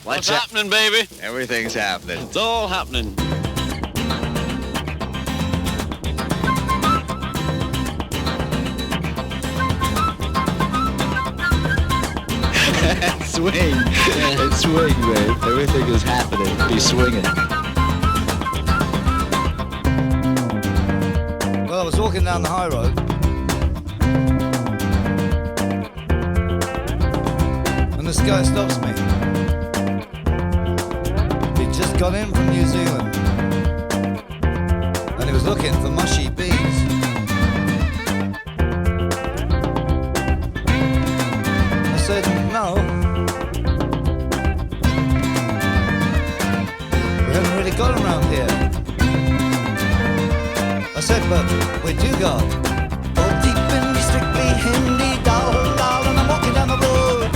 What's happening, baby? Everything's happening. It's all happening. Swing. It's swing, man. Everything is happening. Be swinging. Well, I was walking down the high road. And this guy stops me. He'd just got in from New Zealand. And he was looking for mushy bees. I said, no. We haven't really got them around here. I said, but we do got all deep in the strictly Hindi dal, and I'm walking down the road.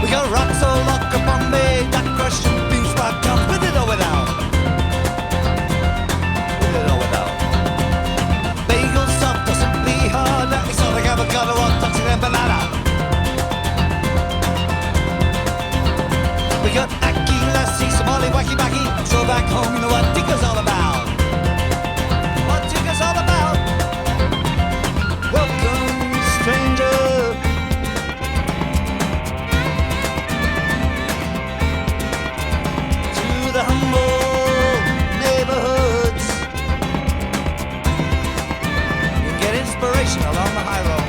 We got rocks all lock up on me, that crushing bean spot comes with it or without. With it or without. Bagel soft or simply hard, exotic avocado or toxic and banana. We got Aki, Lassie, Somali, Wacky Backy. So back home, you know what Tigger's all about. What Tigger's all about. Welcome, stranger. To the humble neighborhoods. You can get inspiration along the high road.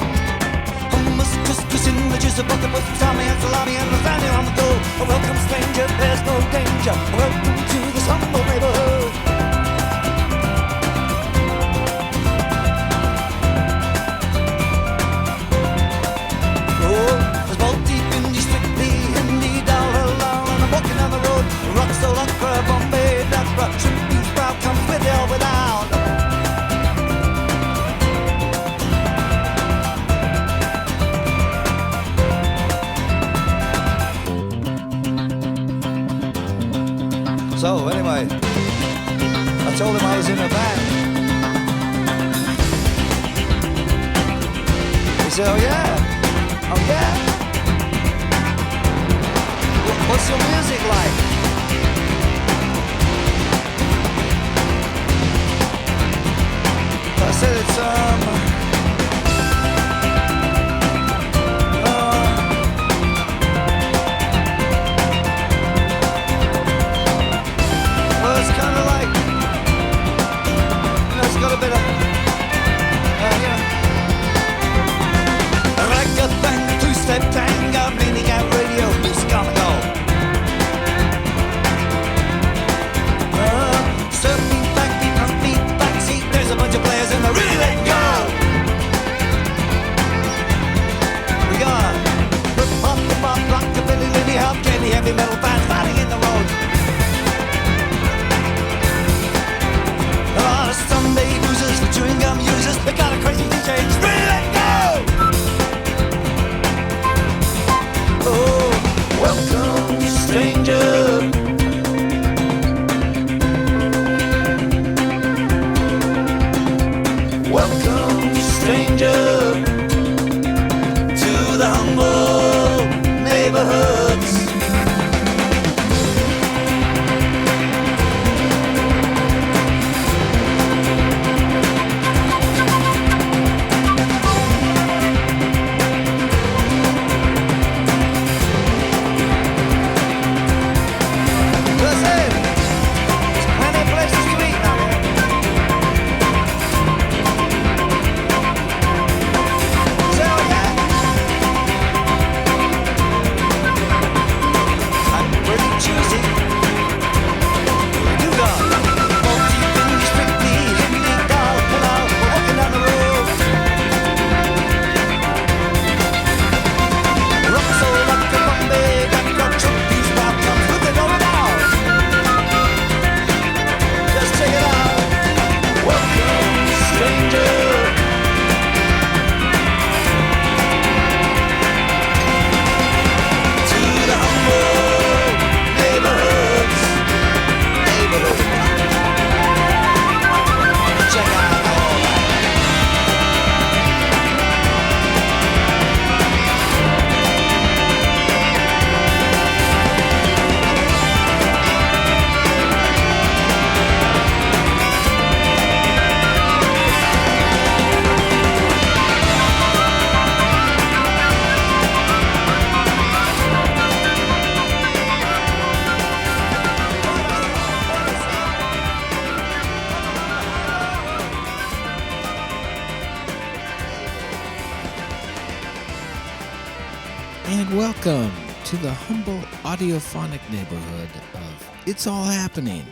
Hummus, couscous in the juice of butter, put some salami and salami and lasagna on the go. A welcome stranger, there's no danger. A welcome to this humble neighborhood. Oh, there's ball deep in the strictly Hindi down along, and I'm walking down the road. Rocks all up for Bombay, that rock shrimp bean sprout comes with or without. So anyway, I told him I was in a band. He said, oh yeah, oh yeah. What's your music like? I said it's well, it's kind of like, you know, it's got a bit of, you know, ragga bang, two-step tanga, minigun radio, music on the go. Surfing, backbeat, front beat, backseat, there's a bunch of players and they're really letting go. and welcome to the humble audiophonic neighborhood of It's All Happening,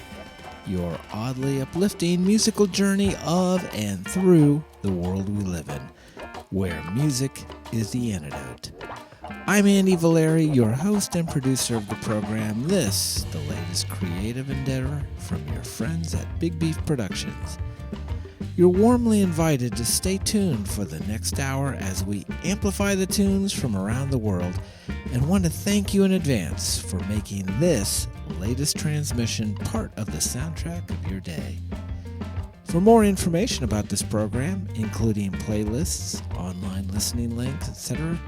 your oddly uplifting musical journey of and through the world we live in, where music is the antidote. I'm Andy Valeri, your host and producer of the program. This, the latest creative endeavor from your friends at Big Beef Productions. You're warmly invited to stay tuned for the next hour as we amplify the tunes from around the world, and want to thank you in advance for making this latest transmission part of the soundtrack of your day. For more information about this program, including playlists, online listening links, etc.,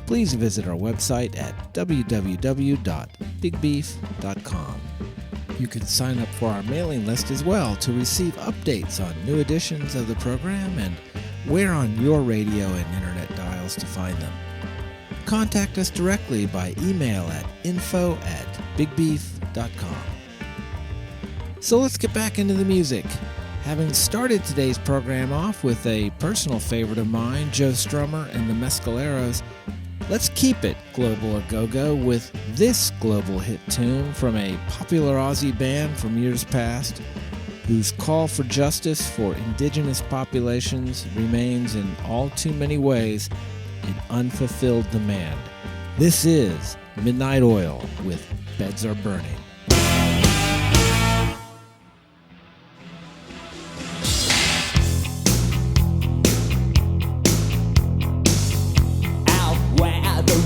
please visit our website at www.bigbeef.com. You can sign up for our mailing list as well to receive updates on new editions of the program and where on your radio and internet dials to find them. Contact us directly by email at info@bigbeef.com. So let's get back into the music. Having started today's program off with a personal favorite of mine, Joe Strummer and the Mescaleros, let's keep it global a go-go with this global hit tune from a popular Aussie band from years past, whose call for justice for indigenous populations remains in all too many ways an unfulfilled demand. This is Midnight Oil with Beds Are Burning.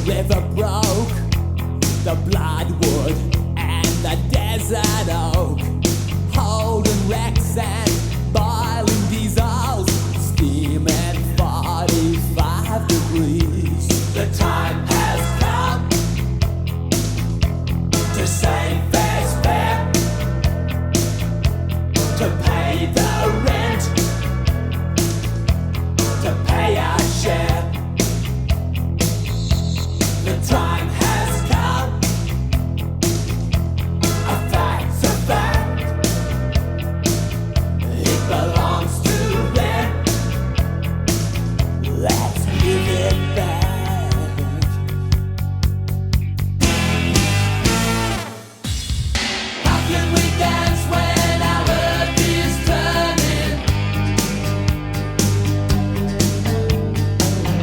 River broke, the bloodwood and the desert oak, holding wrecks and boiling diesels, steaming 45 degrees. The time has come to save fair's fair, to pay the rent, to pay our share. The time has come, a fact's a fact, it belongs to them, let's give it back. How can we dance when our earth is turning?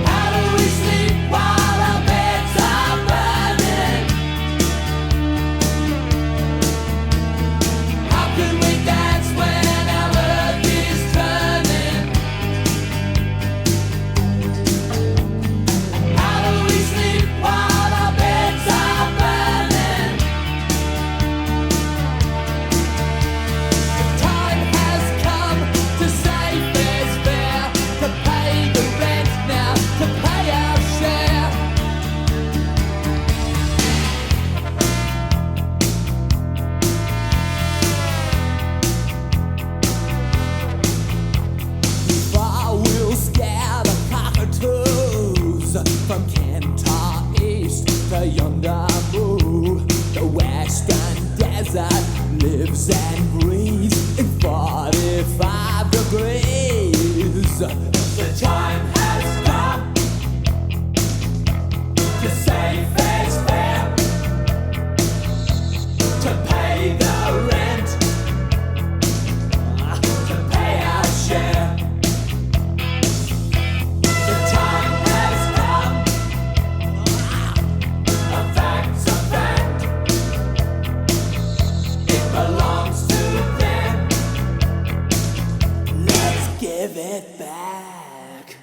How do we sleep while our beds are burning? How can we dance when our earth is turning? How do we sleep while our beds are burning? The time has come to save fair's fair, to pay the rent now, to pay our share. Far we'll scare the cockatoos from Kentar East to yonder Moo. The western desert lives and breathes in 45 degrees. The time has come to save fair's fair, to pay the rent, to pay our share. The time has come, a fact's a fact, it belongs to them, let's give it back.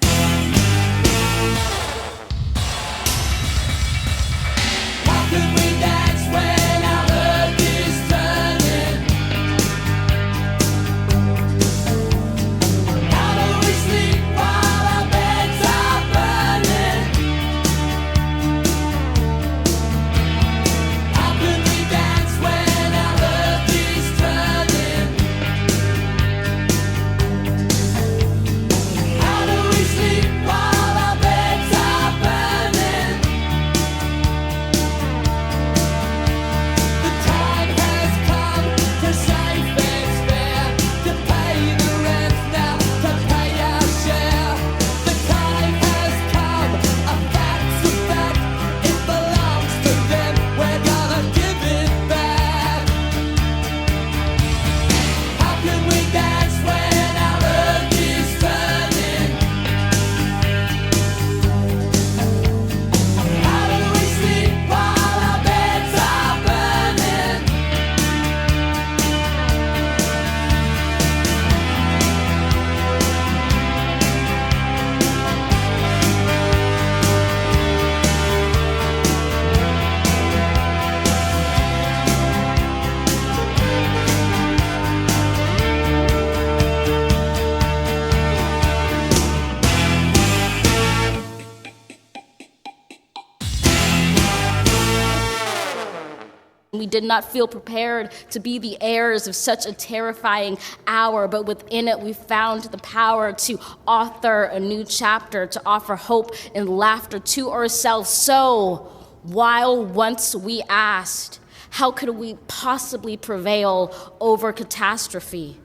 We did not feel prepared to be the heirs of such a terrifying hour, but within it we found the power to author a new chapter, to offer hope and laughter to ourselves. So, while once we asked, how could we possibly prevail over catastrophe?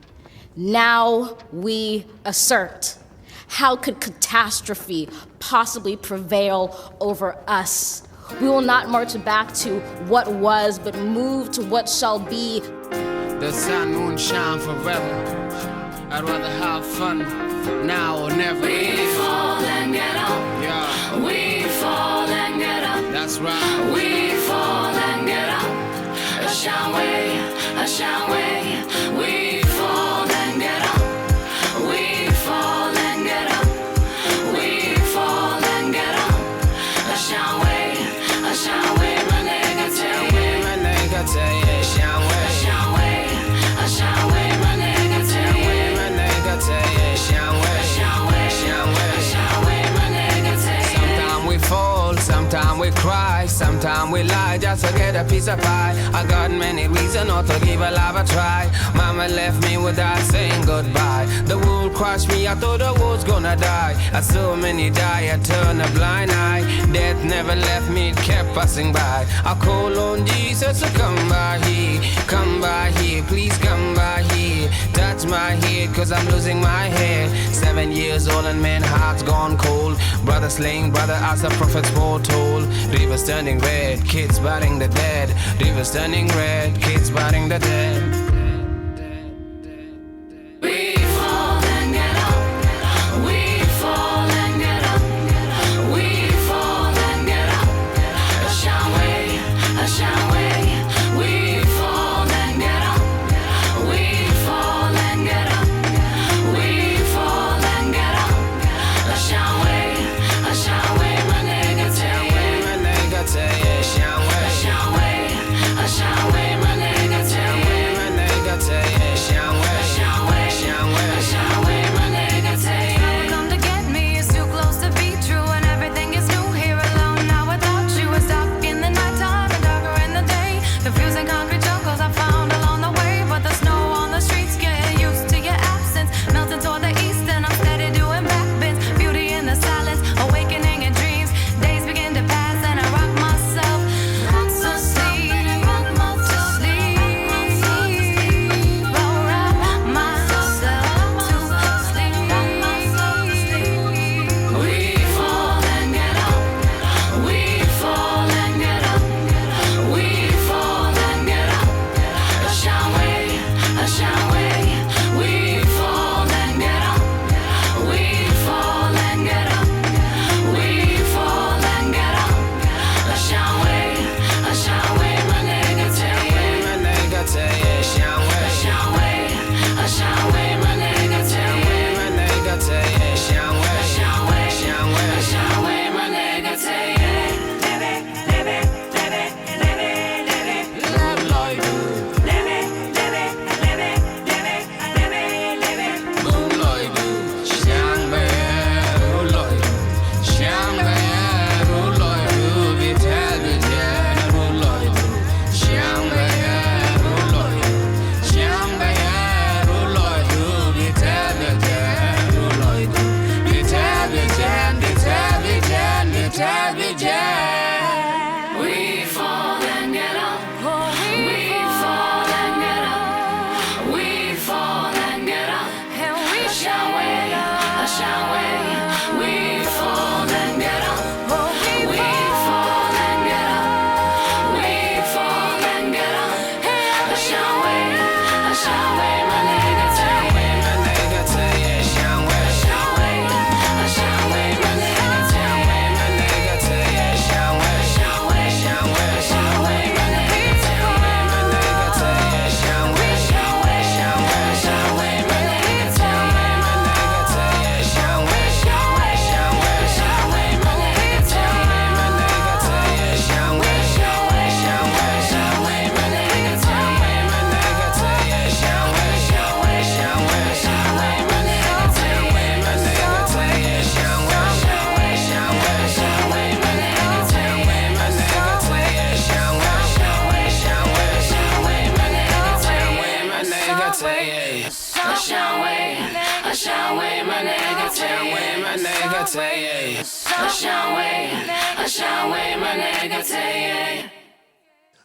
Now we assert, how could catastrophe possibly prevail over us? We will not march back to what was, but move to what shall be. The sun won't shine forever. I'd rather have fun now or never. We fall and get up. Yeah, We fall and get up. that's right. We fall and get up. Shall we? Shall we? We fall and get up. We fall and get up. We fall and get up. Shall we? Shall we? My nigga, tell me. My nigga, tell you, shall we? Shall we? Shall we? My nigga, tell me. My nigga, tell you, shall we? Shall we? Shall we? Shall we? My nigga, tell me. Sometimes we fall, sometimes we cry, sometimes we lie just to get a piece of pie. I got many reasons not to give a love a try. Mama left me without saying goodbye. The world crushed me, I thought I was gonna die. I saw many die, I turned a blind eye. Death never left me, it kept passing by. I call on Jesus to come by here. Come by here, please come by here. Touch my head, cause I'm losing my hair. 7 years old and man heart's gone cold. Brother slaying brother as the prophets foretold. Rivers turning red, kids burying the dead. Rivers turning red, kids burying the dead. We fall and get up. We fall and get up. We fall and get up. Shall we? Shall we? We fall and get up. We fall and get up. We fall and get up. Shall we? Shall we? My nigga, tell me. My nigga, tell you, shall we? Shall we? Shall we? My nigga, tell me. My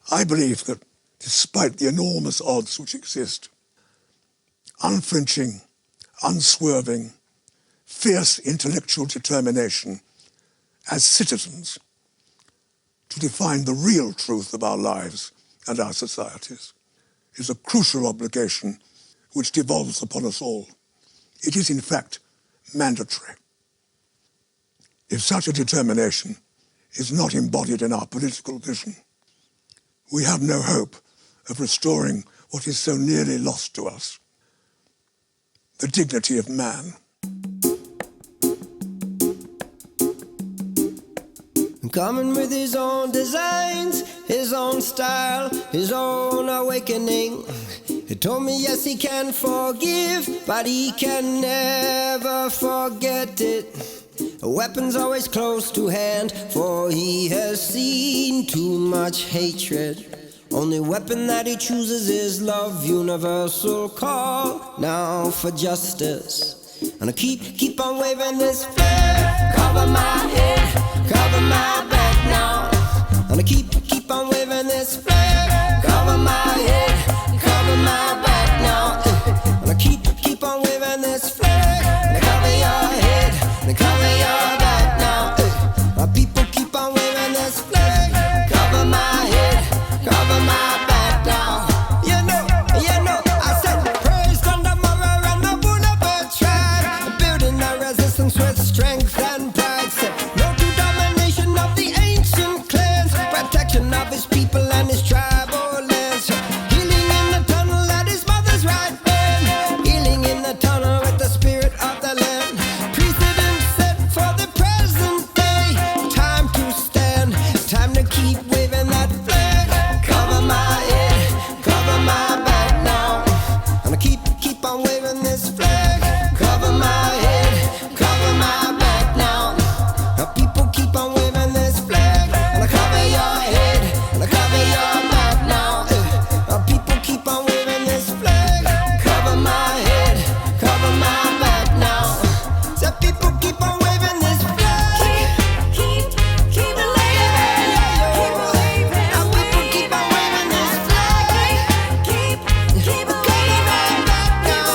I believe that despite the enormous odds which exist, unflinching, unswerving, fierce intellectual determination as citizens to define the real truth of our lives and our societies is a crucial obligation which devolves upon us all. It is, in fact, mandatory. If such a determination is not embodied in our political vision, we have no hope of restoring what is so nearly lost to us, the dignity of man. Coming with his own designs, his own style, his own awakening. He told me yes, he can forgive, but he can never forget it. A weapon's always close to hand, for he has seen too much hatred. Only weapon that he chooses is love, universal call now for justice. And I keep on waving this flag, cover my head, cover my back now. And I keep on waving this flag, cover my head, cover my back now. And I keep on waving this flag, and I cover your head, and I cover your back now. My people keep on waving this flag, cover my head, cover my back now. You know, I said praise on the mother and the Boone tribe, building our resistance with strength and pride. Said no to domination of the ancient clans, protection of his people and his tribal lands. Healing in the tunnel at his mother's right hand, healing in the tunnel with the spirit of the land. Precedent set for the present day, time to stand, time to keep waving that flag. Cover my head, cover my back now. And I keep on waving this flag. Cover my head, cover my back now. Now people keep on waving this flag. And I cover your head, and I cover your back now. Now people keep on waving this flag. Cover my head, cover my back now. So people keep on waving this flag. Keep it waving. Now people keep on waving this flag. Keep it waving back now.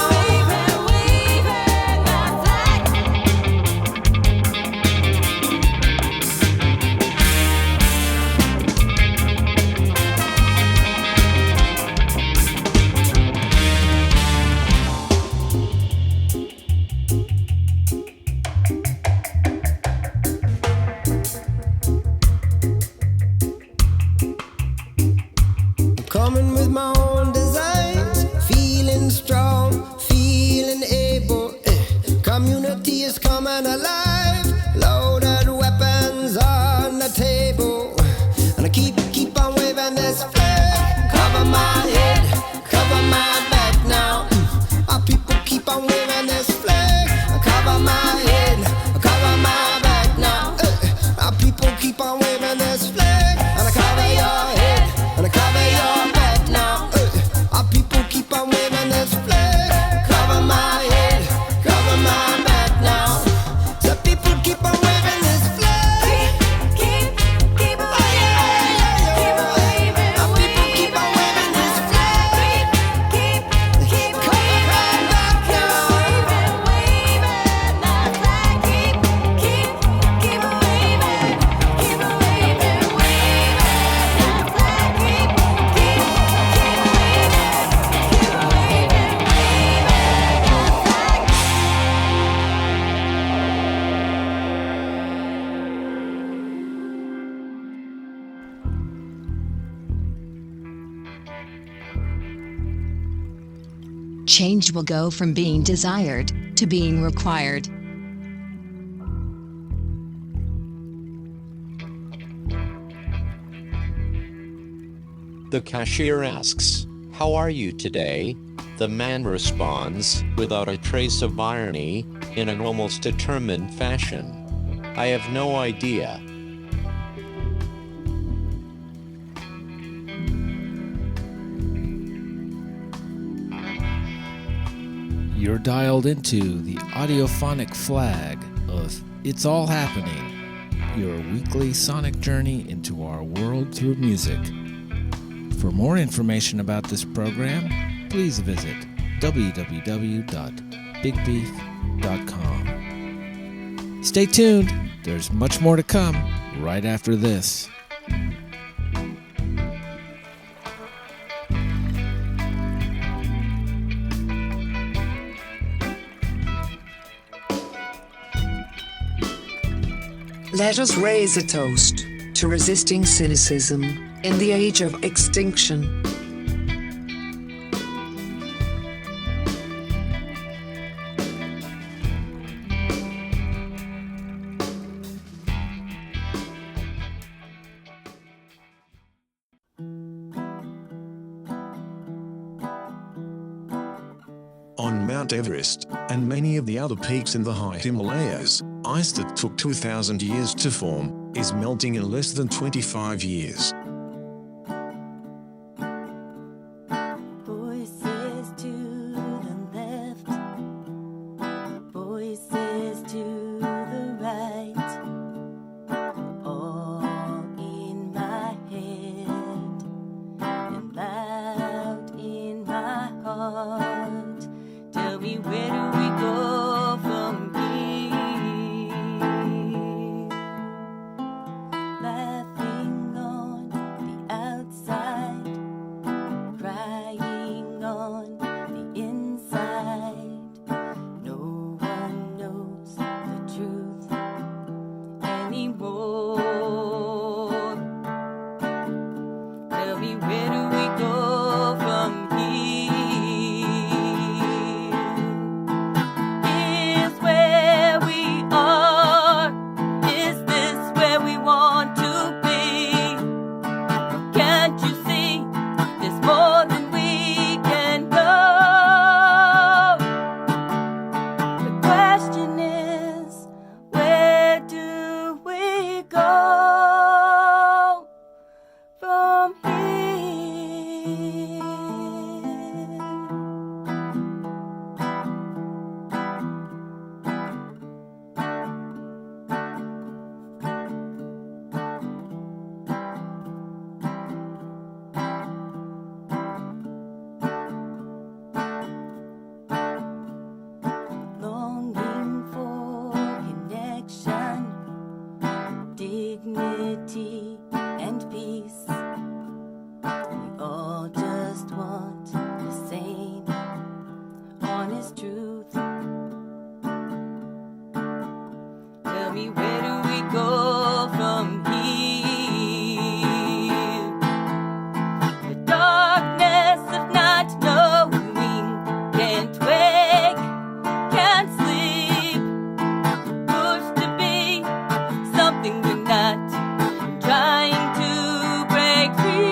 Coming with my own designs, feeling strong, feeling able. Community is coming alive, loaded weapons on the table. And I keep on waving this flag. Cover my head, cover my back now. Our people keep on waving this flag. Cover my head, cover my back now. Our people keep on waving this flag. And I cover your head, and I cover your back now. Our people keep on waving this flag. Cover my head, cover my back now. So people keep on waving this flag. Keep it waving. Our people keep on waving this flag. Cover my back now. Change will go from being desired to being required. The cashier asks, "How are you today?" The man responds, without a trace of irony, in an almost determined fashion, "I have no idea." You're dialed into the audiophonic flag of It's All Happening, your weekly sonic journey into our world through music. For more information about this program, please visit www.bigbeef.com. Stay tuned, there's much more to come right after this. Let us raise a toast to resisting cynicism in the age of extinction. On Mount Everest, and many of the other peaks in the high Himalayas, ice that took 2,000 years to form is melting in less than 25 years. Voices to the left, voices to the right, all in my head and loud in my heart. Tell me, where do we go from here? Laughing on the outside, crying on the inside. No one knows the truth anymore. Tell me, where do we go from here? Is where we are? Is this where we want to be? Can't you see there's more than we can know? The question is, where do we go from here? Longing for connection, dignity, and peace. We all just want the same honest truth. Tell me, where do we go from here? The darkness of not knowing, can't wake, can't sleep, pushed to be something we're not, trying to break free.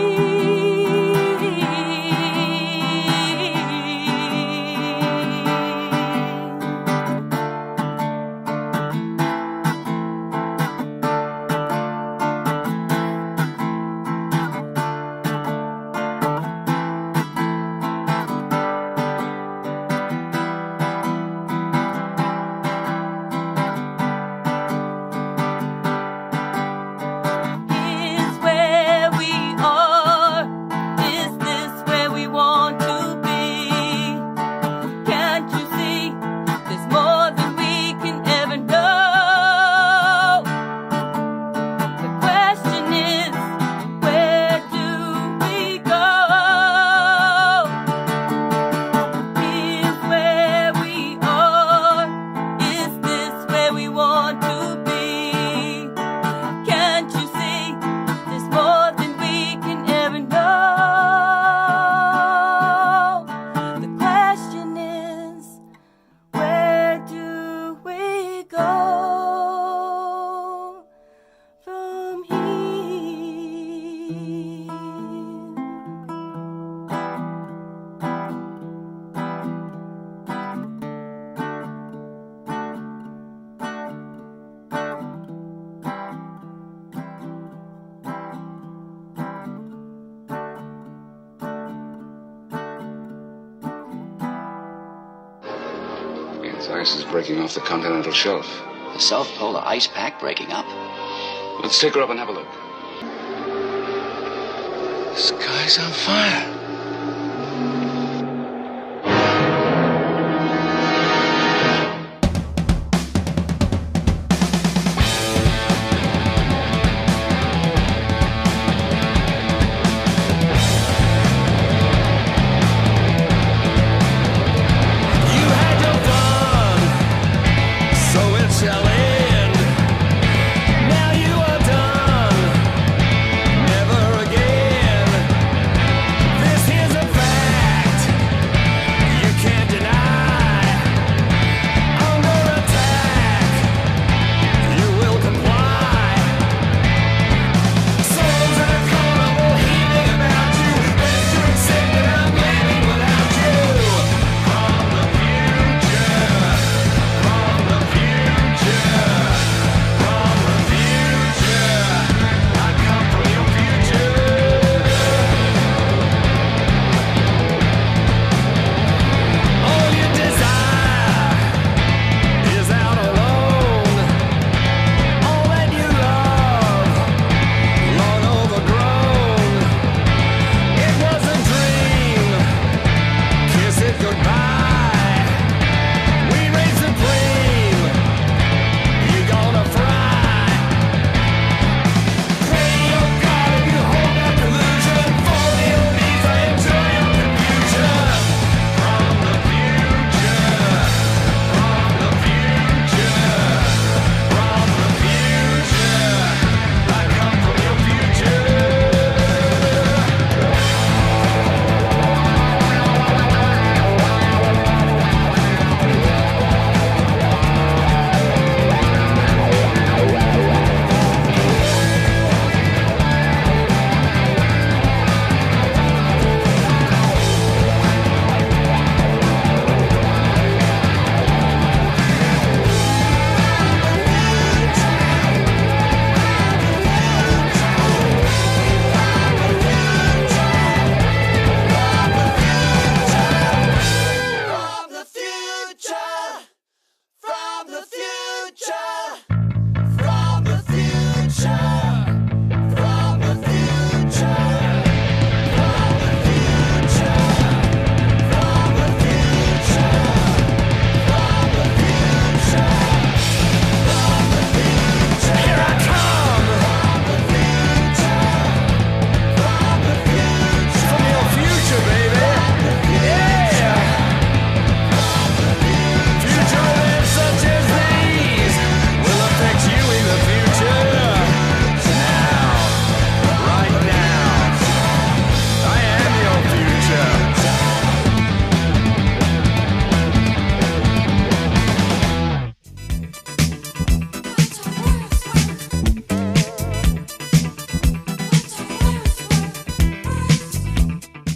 Is where we are? Is this where we want to be? Can't you see there's more than we can ever know? The question is, where do we go? Is where we are? Is this where we want to be? Can't you see there's more than we can ever know? The question is, where do we go from here? Its ice is breaking off the continental shelf. The South Polar ice pack breaking up? Let's take her up and have a look. The sky's on fire.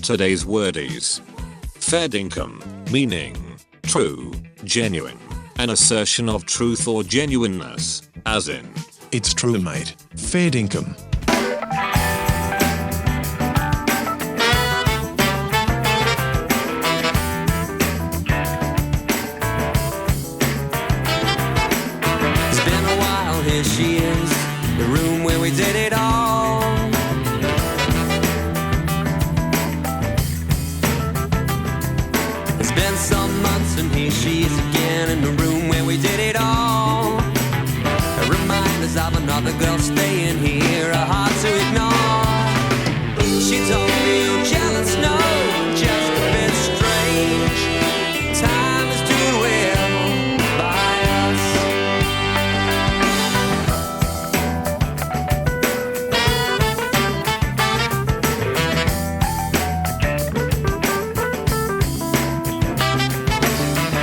Today's wordies. Fair dinkum, meaning true, genuine, an assertion of truth or genuineness, as in, it's true, mate. Fair dinkum. It's been a while, here she is, the room where we did it all. It's been some months and here she is again in the room where we did it all. Reminders of another girl staying here are hard to ignore. She told me you're jealous, no, just a bit strange. Time is doing well by us.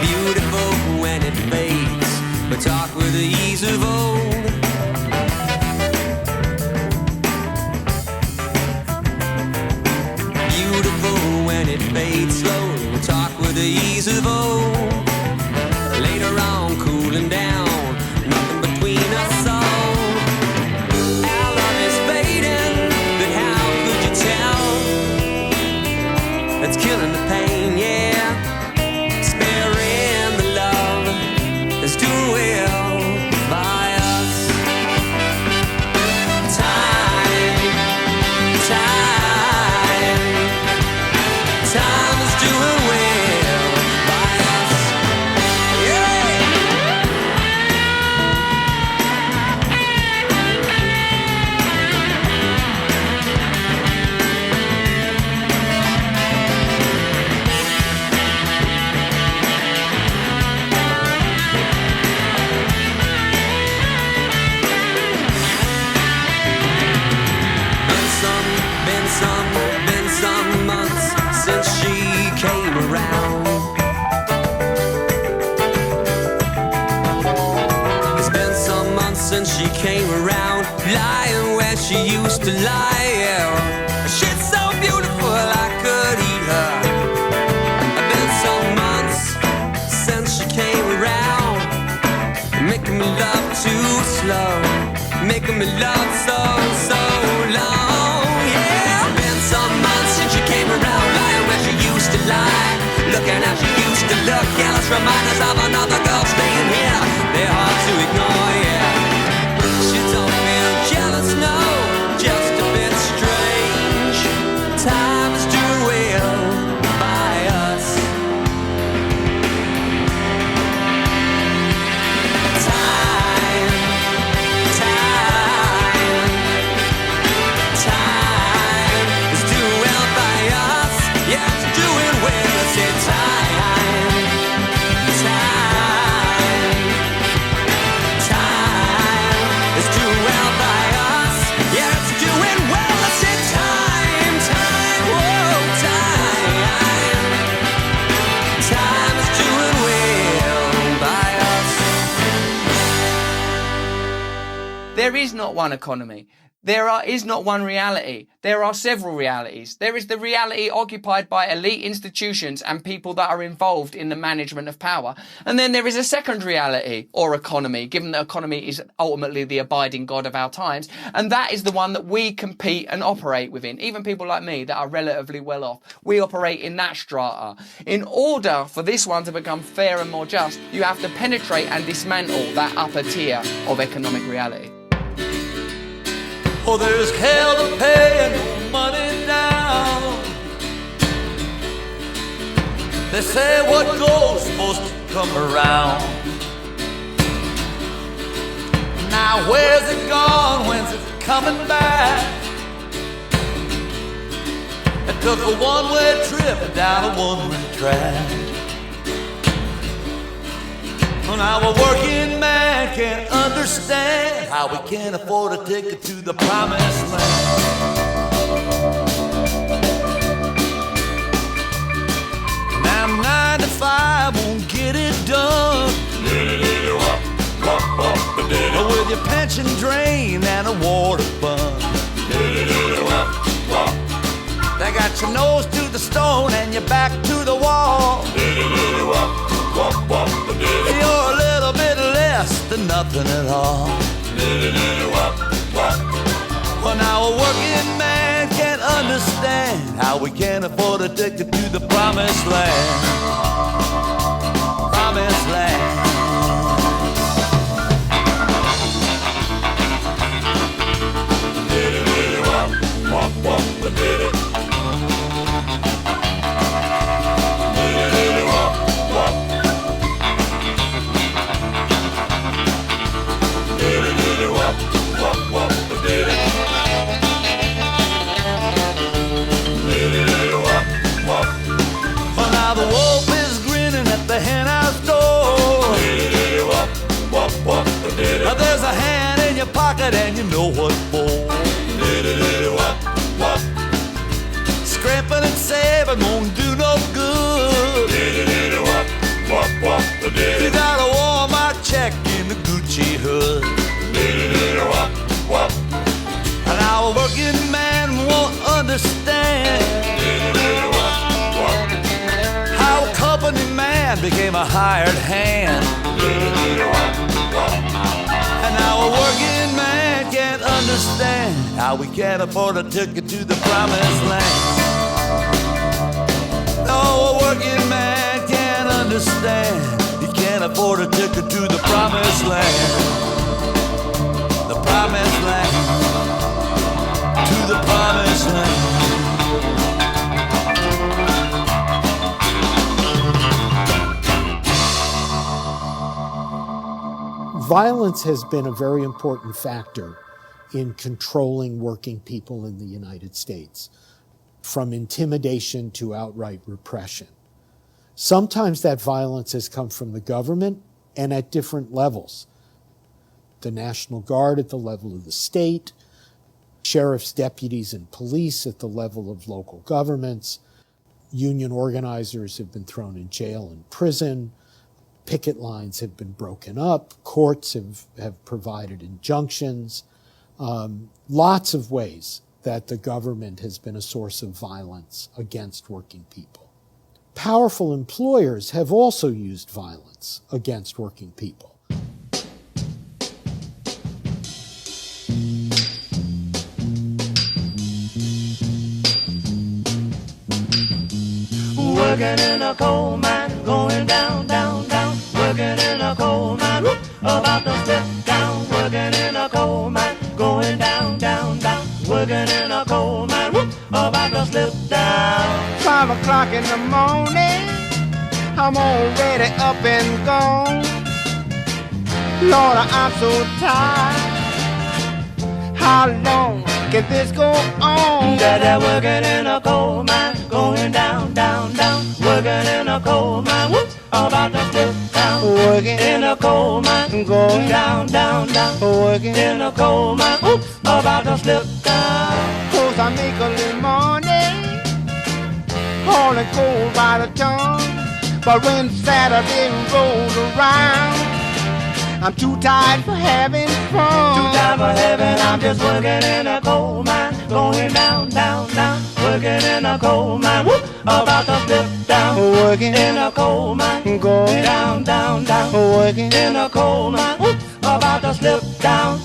Beautiful when it fades, but talk with the ease of old. came around, lying where she used to lie. Yeah. She's so beautiful I could eat her. It's been some months since she came around, making me love too slow, making me love so long. Yeah. It's been some months since she came around, lying where she used to lie, looking how she used to look. Yeah, let's remind us of another girl staying here. They're hard to ignore, yeah. She don't feel jealous, no, just a bit strange. Time is doing well by us. Time is doing well by us. Yeah, it's doing well. I say time is doing well by us. Yeah, it's doing well. I said time, whoa, time is doing well by us. There is not one economy. Is not one reality. There are several realities. There is the reality occupied by elite institutions and people that are involved in the management of power. And then there is a second reality, or economy, given that economy is ultimately the abiding god of our times. And that is the one that we compete and operate within. Even people like me that are relatively well off, we operate in that strata. In order for this one to become fair and more just, you have to penetrate and dismantle that upper tier of economic reality. Oh, there's hell to pay and no money down. They say what goes supposed to come around. Now where's it gone? When's it coming back? It took a one-way trip down a one-way track. Now a working man can't understand how we can't afford a ticket to the promised land. Now 9 to 5 won't get it done. With your pension drain and a water fund. They got your nose to the stone and your back to the wall. You're a little bit less than nothing at all. Well, now a working man can't understand how we can't afford a ticket to the promised land. Promised land. There's a hand in your pocket and you know what for. Scraping and saving won't do no good. You got a Walmart check in the Gucci hood. And our working man won't understand how a company man became a hired hand. And now a working man can't understand how we can't afford a ticket to the promised land. No, a working man can't understand. He can't afford a ticket to the promised land. The promised land. To the promised land. Violence has been a very important factor in controlling working people in the United States, from intimidation to outright repression. Sometimes that violence has come from the government and at different levels. The National Guard at the level of the state, sheriff's deputies and police at the level of local governments, union organizers have been thrown in jail and prison, Picket lines have been broken up. Courts have provided injunctions. Lots of ways that the government has been a source of violence against working people. Powerful employers have also used violence against working people. Working in a coal mine, going down, down, down. Working in a coal mine, whoop, about to slip down. Working in a coal mine, going down, down, down. Working in a coal mine, whoop, about to slip down. 5 o'clock in the morning, I'm already up and gone. Lord, I'm so tired. How long can this go on? Dada working in a coal mine, going down, down, down. Working in a coal mine, whoop, about to slip down. Working in a coal mine, going down, down, down. Working in a coal mine, whoop, about to slip down. 'Cause I make a little money, hauling coal by the ton. But when Saturday rolls around, I'm too tired for having fun. Too tired for having, I'm just working in a coal mine, going down, down, down. Working in a coal mine, whoop, about to slip down. Working in a coal mine, going down, down, down. Working in a coal mine, whoop, about to slip down.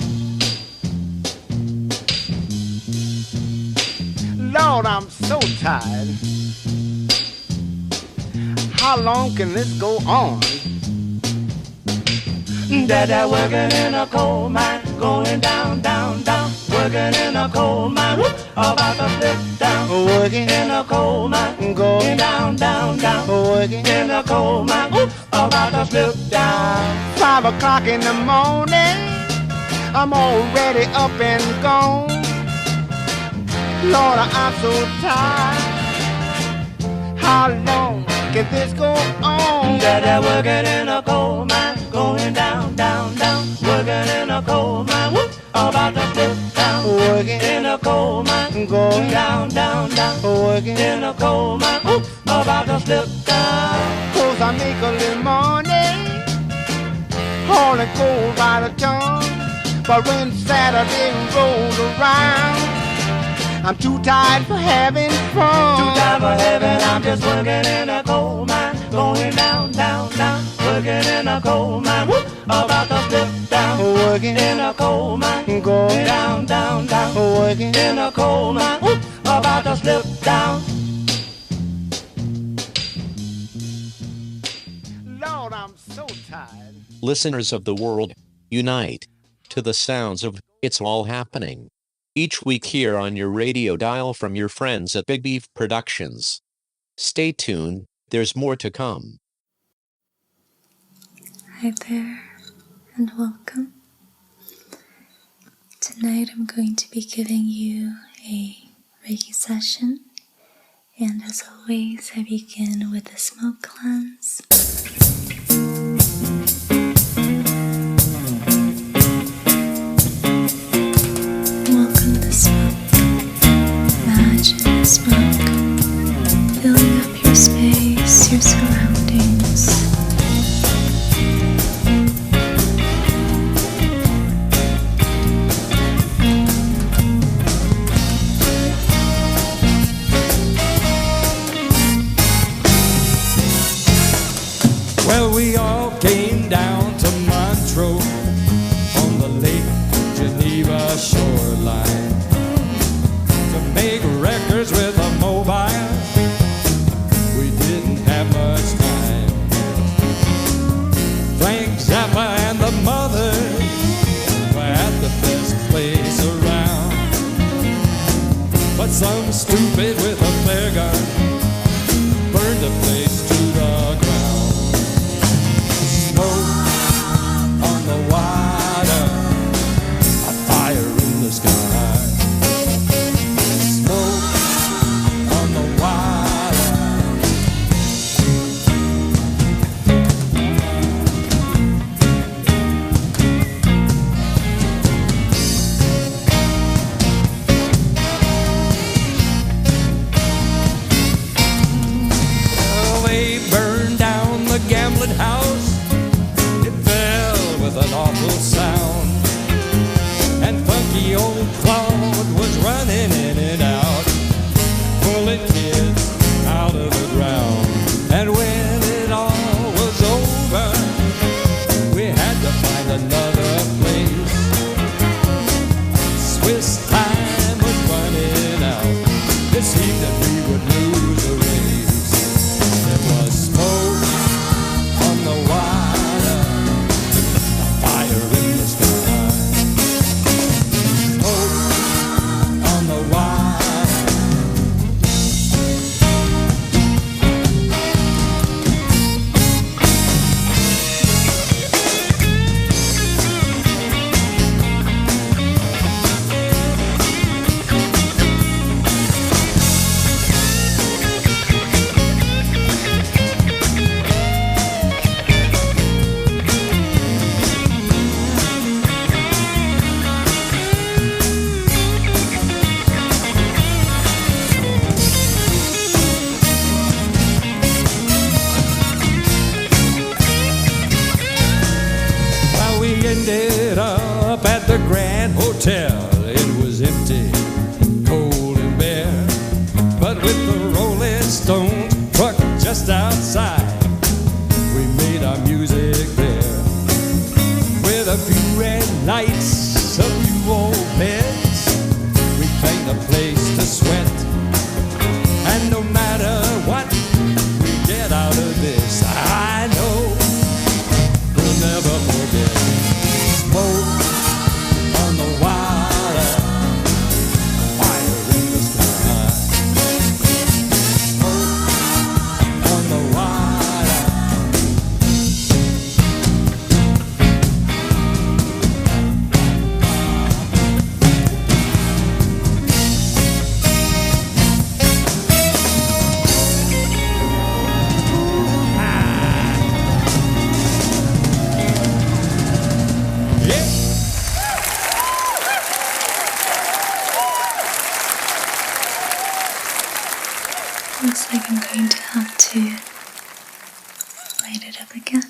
Lord, I'm so tired. How long can this go on? Dada working in a coal mine, going down, down, down. Working in a coal mine, whoop, about to slip down. Working in a coal mine, going down, down, down. Working in a coal mine, whoop, about to slip down. 5 o'clock in the morning, I'm already up and gone. Lord, I'm so tired. How long can this go on? Dada working in a coal mine, going down, down, down. Working in a coal mine, whoop, about to slip down. Working in a coal mine, going down, down, down. Working in a coal mine, whoop, about to slip down. 'Cause I make a little money, hauling coal by the ton. But when Saturday rolls around, I'm too tired for having fun. Too tired for having, I'm just working in a coal mine, going down, down, down. Working in a coal mine, whoop, about to slip down. Working in a coal mine, going down, down, down. Working in a coal mine, whoop, about to slip down. Lord, I'm so tired. Listeners of the world, unite to the sounds of It's All Happening. Each week here on your radio dial from your friends at Big Beef Productions. Stay tuned, there's more to come. Hi there, and welcome. Tonight I'm going to be giving you a Reiki session, and as always I begin with a smoke cleanse. Imagine smoke filling up your space, your surroundings. Well, we all came down to Montreux on the Lake Geneva shoreline to make records with a mobile. We didn't have much time. Frank Zappa and the Mothers were at the best place around, but some stupid with a flare gun burned the place to the ground. Smoke on the water, a fire in the sky. Smoke on the water. Well, we running in and out, pulling kids out of the ground. And when it all was over, we had to find another place. Swiss time was running out. It seemed that we would lose the race. There was smoke on the water, fire in the sky. Smoke on the water. Ended up at the Grand Hotel. It was empty, cold and bare, but with the Rolling Stones truck just outside, we made our music there. With a few red lights, a few old beds, we claimed a place to sweat. And no matter what we get out of this, I know we'll never forget. Smoke on the water, fire in the sky. Smoke on the water. Looks like I'm going to have to light it up again.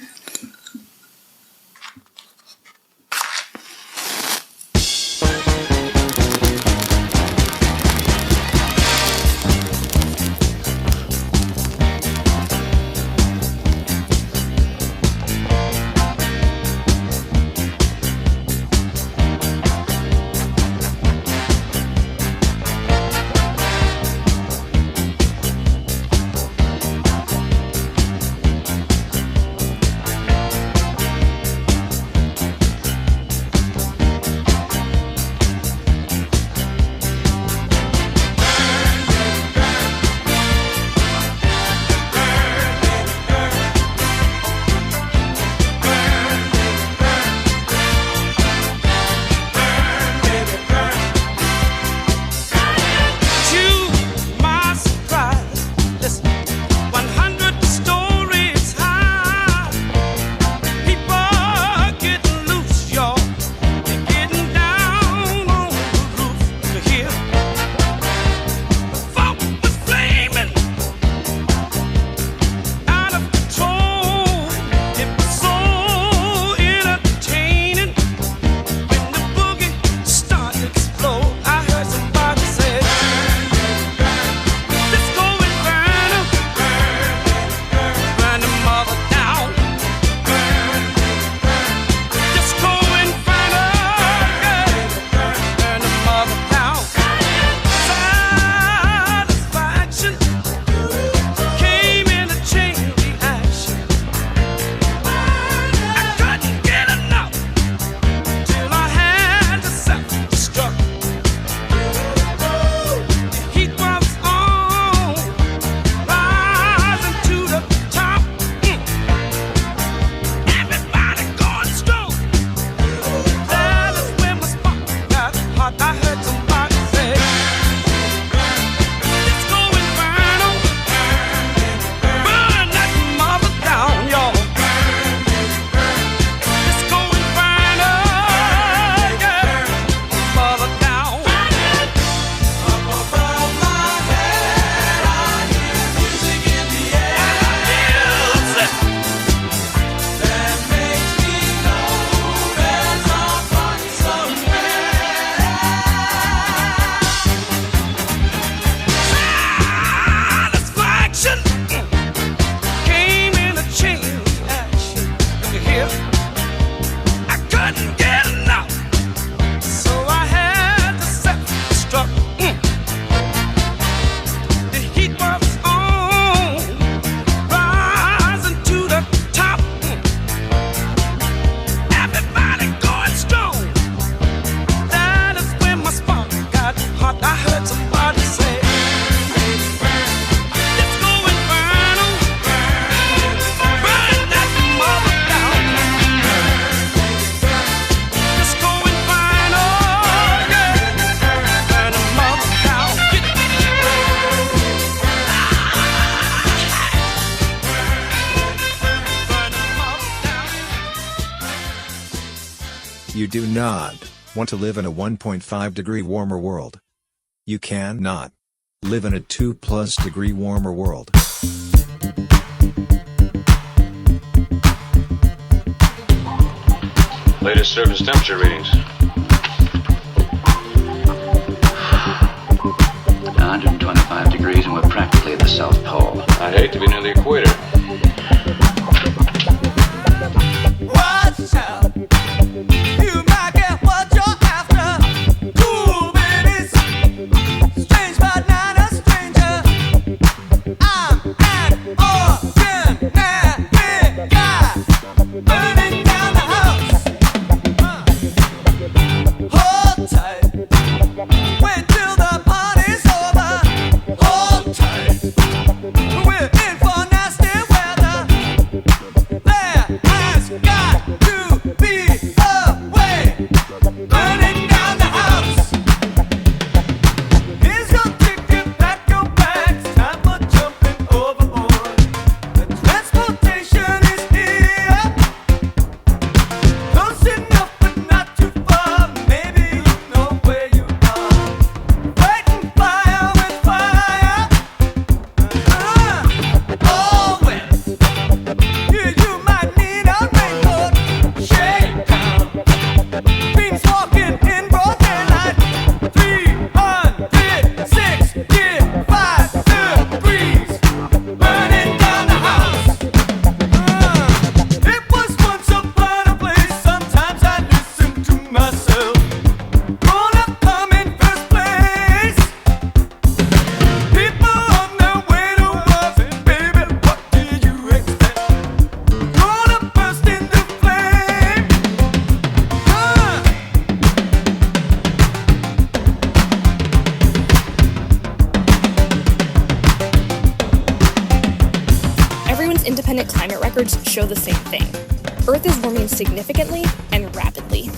You do not want to live in a 1.5 degree warmer world. You cannot live in a 2+ degree warmer world. Latest surface temperature readings. 125 degrees and we're practically at the South Pole. I'd hate to be near the equator. Watch out. You might get what you're after. Cool babies. Strange but not a stranger. I'm an ordinary guy. Burning down the house. Hold tight. Wait till the party's over. Hold tight. We're in for nasty weather. There has got to be a way. Burning down the house. Here's your ticket, pack your bags. Time for jumping overboard. The transportation is here. Close enough but not too far. Maybe you know where you are. Fighting fire with fire. All wet. Yeah, you might need a raincoat. Shakedown. Beams walking in broad daylight. 365 degrees. Burning down the house. It was once upon a place. Sometimes I listen to myself. Gonna come in first place. People on their way to work. Baby, what did you expect? Gonna burst into flame. Everyone's independent climate records show the same thing. Earth is warming significantly and rapidly.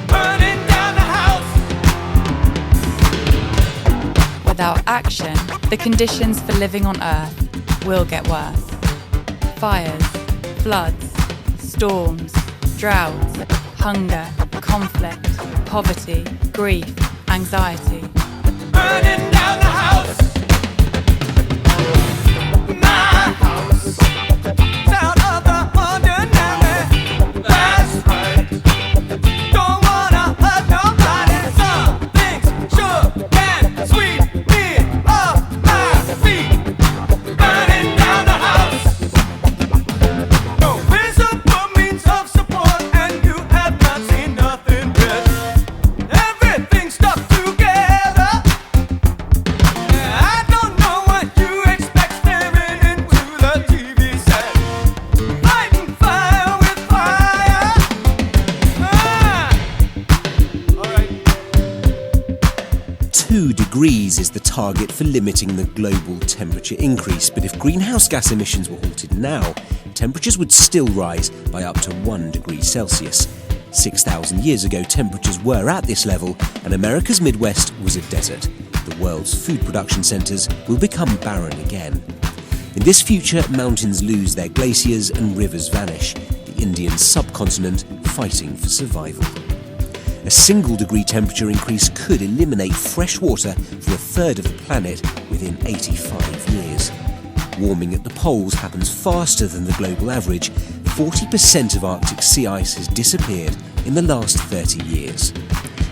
Burning down the house. Without action, the conditions for living on Earth will get worse. Fires, floods, storms, droughts, hunger, conflict, poverty, grief, anxiety. Burning down the house. My house. Out of the ordinary. That's right. Don't wanna hurt nobody. Some things sure can sweep me off my feet. Burning down the house. No visible means of support, and you have not seen nothing yet. Everything's stuck together. I don't know what you expect staring into the TV set. Fighting fire with fire. All right. 2 degrees is the target for limiting the global temperature increase, but if greenhouse gas emissions were halted now, temperatures would still rise by up to 1 degree Celsius. 6,000 years ago, temperatures were at this level, and America's Midwest was a desert. The world's food production centres will become barren again. In this future, mountains lose their glaciers and rivers vanish, the Indian subcontinent fighting for survival. A 1 degree temperature increase could eliminate fresh water for a third of the planet within 85 years. Warming at the poles happens faster than the global average. 40% of Arctic sea ice has disappeared in the last 30 years.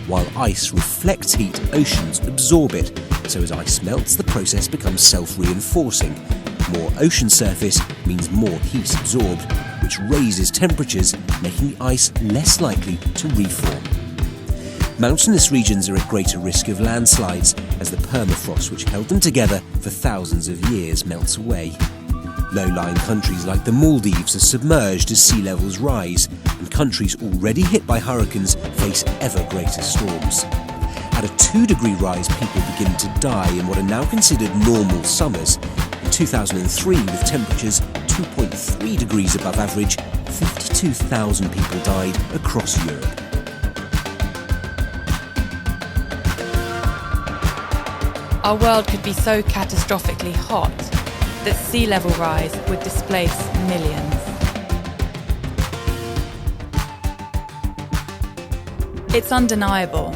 While ice reflects heat, oceans absorb it, so as ice melts, the process becomes self-reinforcing. More ocean surface means more heat absorbed, which raises temperatures, making the ice less likely to reform. Mountainous regions are at greater risk of landslides as the permafrost which held them together for thousands of years melts away. Low-lying countries like the Maldives are submerged as sea levels rise, and countries already hit by hurricanes face ever greater storms. At a 2 degree rise, people begin to die in what are now considered normal summers. In 2003, with temperatures 2.3 degrees above average, 52,000 people died across Europe. Our world could be so catastrophically hot that sea level rise would displace millions. It's undeniable.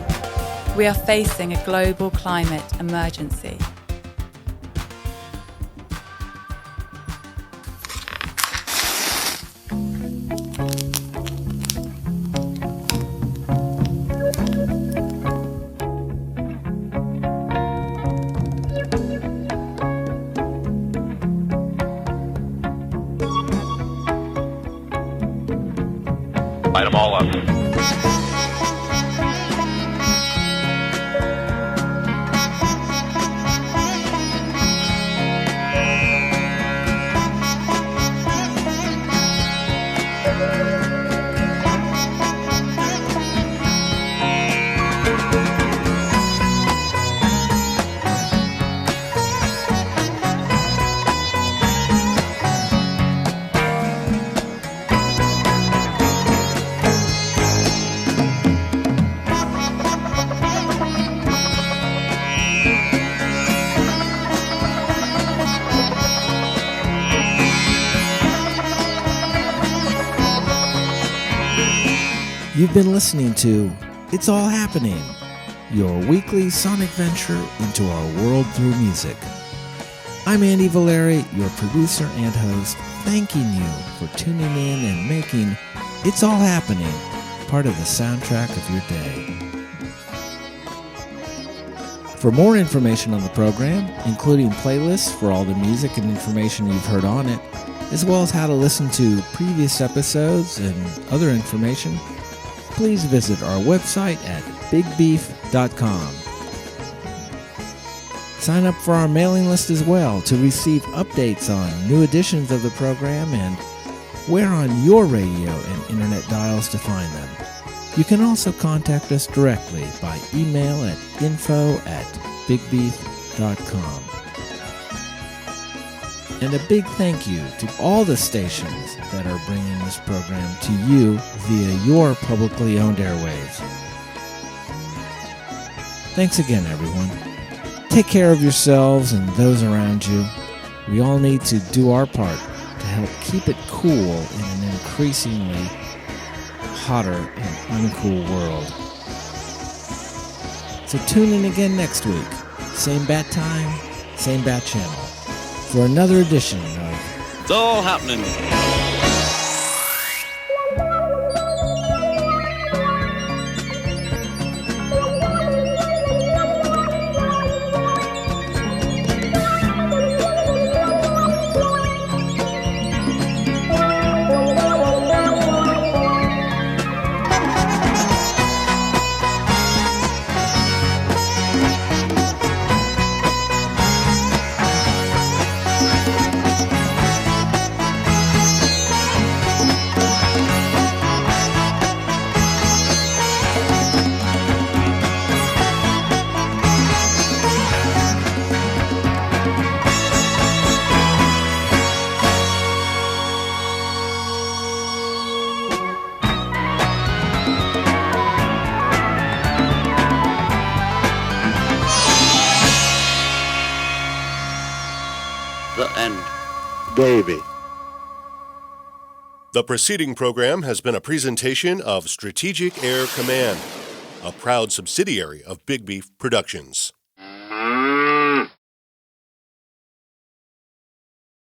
We are facing a global climate emergency. Light them all up. You've been listening to It's All Happening, your weekly sonic venture into our world through music. I'm Andy Valeri, your producer and host, thanking you for tuning in and making It's All Happening part of the soundtrack of your day. For more information on the program, including playlists for all the music and information you've heard on it, as well as how to listen to previous episodes and other information, please visit our website at bigbeef.com. Sign up for our mailing list as well to receive updates on new editions of the program and where on your radio and internet dials to find them. You can also contact us directly by email at info@bigbeef.com. And a big thank you to all the stations that are bringing this program to you via your publicly owned airwaves. Thanks again, everyone. Take care of yourselves and those around you. We all need to do our part to help keep it cool in an increasingly hotter and uncool world. So tune in again next week, same bat time, same bat channel, for another edition of It's All Happening. Baby. The preceding program has been a presentation of Strategic Air Command, a proud subsidiary of Big Beef Productions.